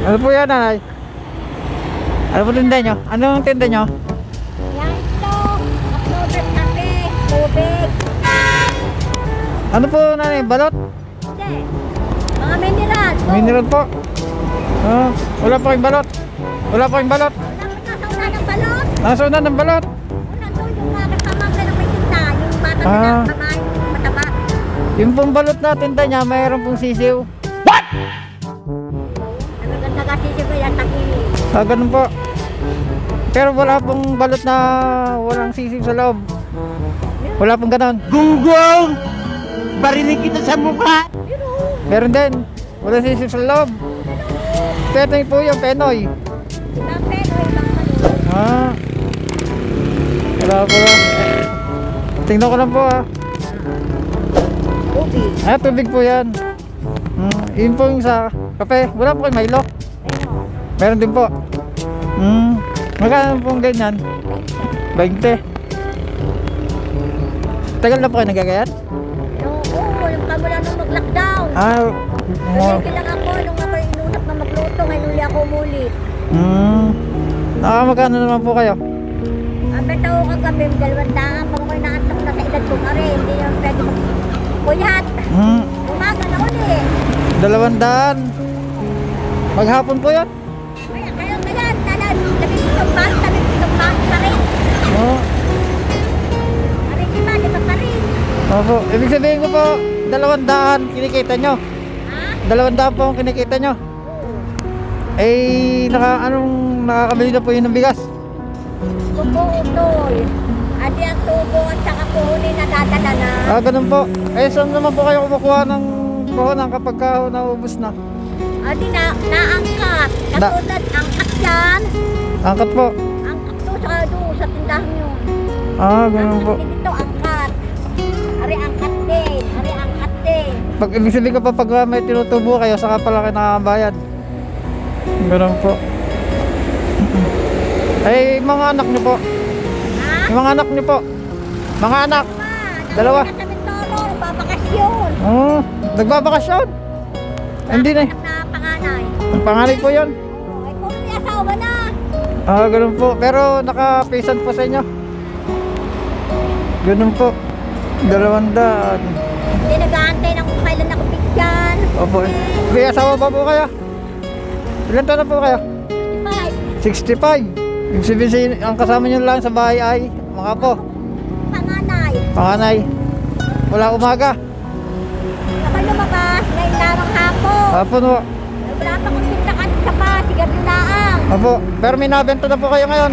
Ano po yan, nanay? Ano po tinda nyo? Anong tinda nyo? Yan ito. Uploader kape. Tubig. Ano po, nanay? Balot? Hindi. Mga mineral. Mineral po. Ah, wala po kayong balot. Wala po kayong balot. Dapat nasa una ng balot. Nasa una ng balot. Una doon yung mga kapamangkin na may tinda. Yung bata na Ah. nakamain. Mataba. Yung pong balot na tinda niya, mayroon pong sisiw. Ang kasi si Kuya Takili. Ah, ganun po. Pero wala pong balot na walang sisiw sa loob. Wala pong ganon. Gunggong! Barinig kita sa mukha! Meron din. Wala sisiw sa loob. Penoy po yung penoy. Ibang peno, ibang balot. Ah. Wala po. Tingnan ko lang po ah. Tubig. Ah, tubig po yan. Yun po yung sa kape. Wala po kay Milo. Ano? Meron din po. Magkano pong ganyan? 20. Tagal na po kayo nagagayat? Oo, yung kamula nung mag-lockdown. Ah, Kasi lang ako nung ako inusap na magluto, ngayon uli ako umulit. Magkano naman po kayo? Ang benta ko kagabi, 200. Pag ako'y naantok na sa edad ko pa rin, hindi naman pwede mag-puyat. Umaga na uli. 200. Maghapon po yun? Kaya sabi itong bang pa rin. Oo. Aray di ba, di ba pa rin? Opo. Ibig sabihin ko po, 200 kinikita nyo. Ha? 200 po ang kinikita nyo. Eh, nakakabili na po yun ng bigas. Tubo utol. Adi ang tubo at saka puhunin na dadala na. Ah, ganun po. Eh, saan naman po kayo kumukuha ng puhunan kapag naubos na? Adi naangkat. Katulad angkat yan. Angkat po. Angkat to saka doon sa tindahan yun. Ah, ganun po. Angkat din ito, angkat. Ari angkat din. Ari angkat din. Pag ibig sabihin ko pa pag may tinutubo kayo, saka pala kayo nakakabayad. Ganun po. Eh, mga anak niyo po. Ha? Yung mga anak niyo po. Mga anak. Dalawa. Nakita sa Mindoro, babakasyon. Oh, nagbabakasyon. Hindi na. Anak na panganay. Ang panganay po yun. Oo, ay kung may asawa na. Ah, ganun po. Pero nakapisan po sa inyo. Ganun po. 200. Hindi nag-aantay ng kung kailan ako bigyan. Opo. May asawa pa po kayo? Ilan taon na po kayo? 65. 65. Ibig sabihin ang kasama nyo lang sa bahay ay mga po. Panganay. Panganay. Wala umaga. Ako lumabas, ngayon lamang hapon. Hapon po. Wala pa kong tindakan sa pa, sigaw yung laang. Opo. Pero may nabenta na po kayo ngayon.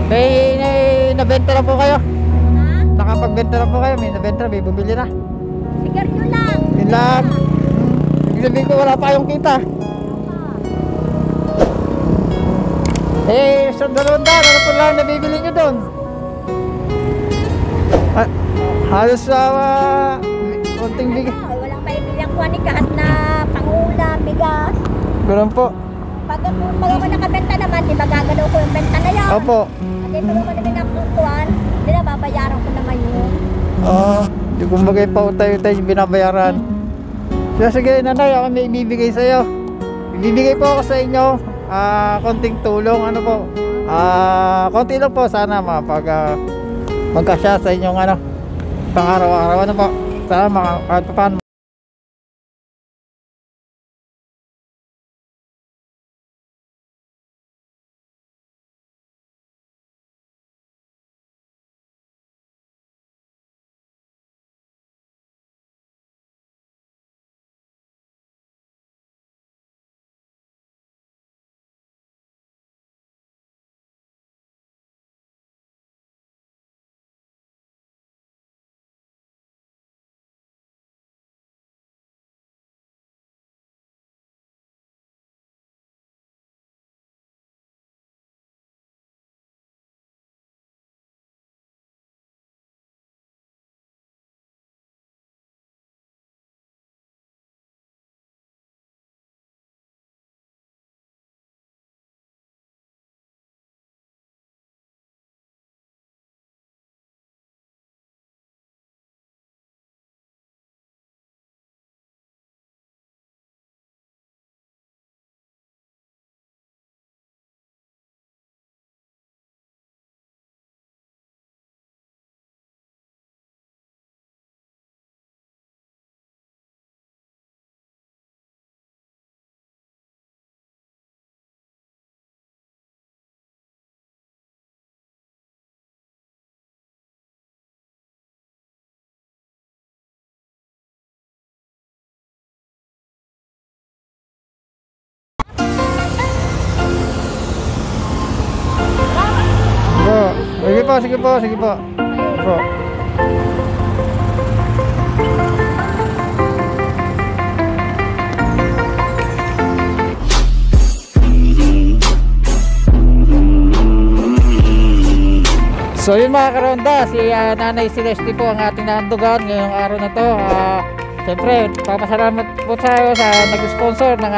May nabenta na po kayo. Ha? Nakapagbenta na po kayo. May nabenta na. May bumili na. Sigaw yun lang. Yun lang. Ibig sabihin ko wala pa kayong kita. Eh, sa 200, ano po lang nabibili nyo doon? Halos sa konting bigas. Walang maibili ang kuwanin kahit na pangulam, bigas. Ganun po. Pag ako nakabenta naman, di ba gagalaw ko yung benta na yan? Opo. At ito naman namin nakukuhan, di na babayaran ko naman yun. Oo. Yung kumbaga pa utay-utay yung binabayaran. Kaya sige nanay, ako may ibibigay sa'yo. Ibibigay po ako sa inyo. Konting tulong. Ano po? Konti lang po. Sana magkasya sa inyong pang-araw-araw. Ano po? Sana kahit paano sige po, sige po. Po. So yun mga karonda, si Nanay Celeste po ang ating nahandugan ngayong araw na to. Siyempre, papasalamat po tayo sa nag-sponsor ng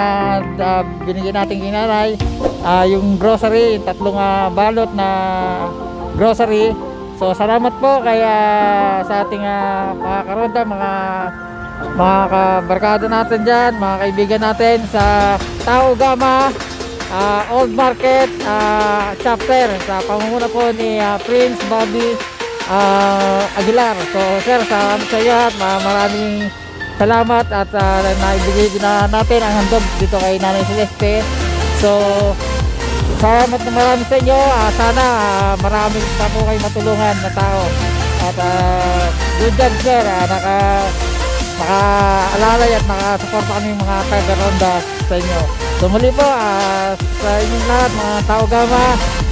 binigyan natin kay Nanay. Yung grocery, yung 3 balot na grocery. So salamat po kay sa ating mga karonda, mga kabarkada natin dyan, mga kaibigan natin sa Tao Gama Old Market chapter sa pamumuno po ni Prince Bobby Aguilar. So sir, salamat sa iyo at maraming salamat at naibigay na natin ang handog dito kay Nanay Celeste. So salamat na marami sa inyo. Sana maraming pa po kayo matulungan na tao. At good job sir, makaalalay at makasuporta kami mga taga-ronda sa inyo. So muli po sa inyong lahat mga Tao Gama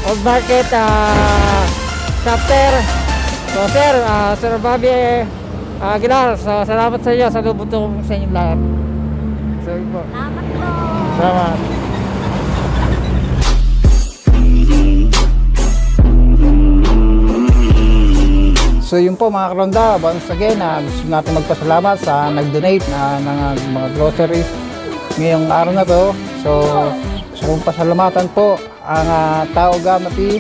Old Market chapter. So sir, Sir Bobby Aguilar, so salamat sa inyo sa lubos sa inyong lahat. So yun po. Salamat po. Salamat. So yun po mga karonda, once again gusto natin magpasalamat sa nag-donate ng mga groceries ngayong araw na to. So kong pasalamatan po ang Tao Gama P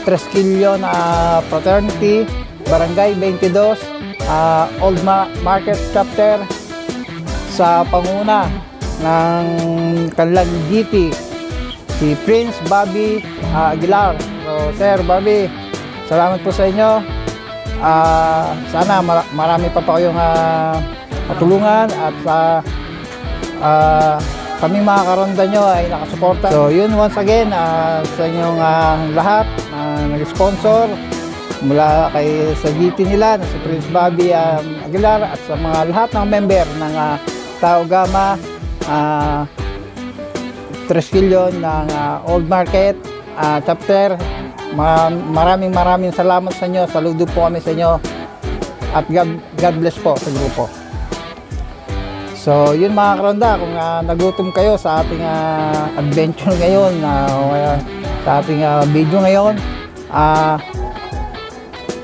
Tresquillo na Fraternity Barangay 22 Old Market Chapter sa panguna ng kanilang GT si Prince Bobby Aguilar. So Sir Bobby, salamat po sa inyo. Sana marami pa kayong matulungan at kami mga karonda nyo ay nakasuporta. So yun, once again sa inyong lahat nag-sponsor mula kay sa GT nila na si Prince Bobby Aguilar at sa mga lahat ng member ng Tao Gama Tresquillo ng Old Market chapter. Maraming salamat sa inyo. Saludo po kami sa inyo at God bless po sa grupo. So yun mga karonda, kung nagutom kayo sa ating adventure ngayon sa ating video ngayon,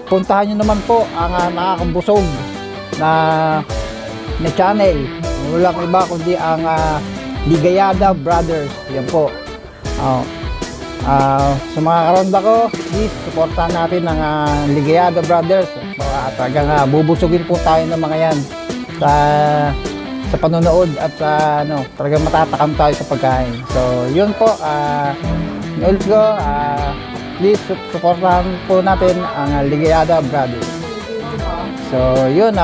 puntahan nyo naman po ang nakakabusog na channel. Walang iba kundi ang Ligayada Brothers. Yan po. Sa mga karonda ko, please supportahan natin ang Ligayada Brothers. Talagang bubusugin po tayo ng mga yan sa panonood at sa talagang matatakam tayo sa pagkain. So yun po, ulit ko, please supportahan po natin ang Ligayada Brothers. So yun,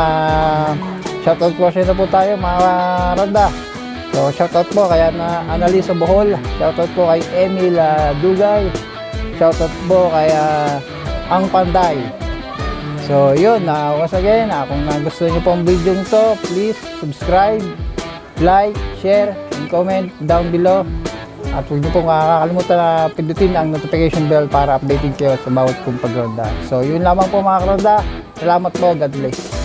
shoutout po siya na po tayo mga ronda. So shoutout po kay Annalisa Bohol, shoutout po kay Emil Dugay, shoutout po kay Ang Panday. So yun, once again, kung gusto niyo po ang video nito, please subscribe, like, share, and comment down below. At huwag niyo pong kakalimutan na pindutin ang notification bell para updated kayo sa bawat kong pagronda. So yun lamang po mga karonda. Salamat po, God bless.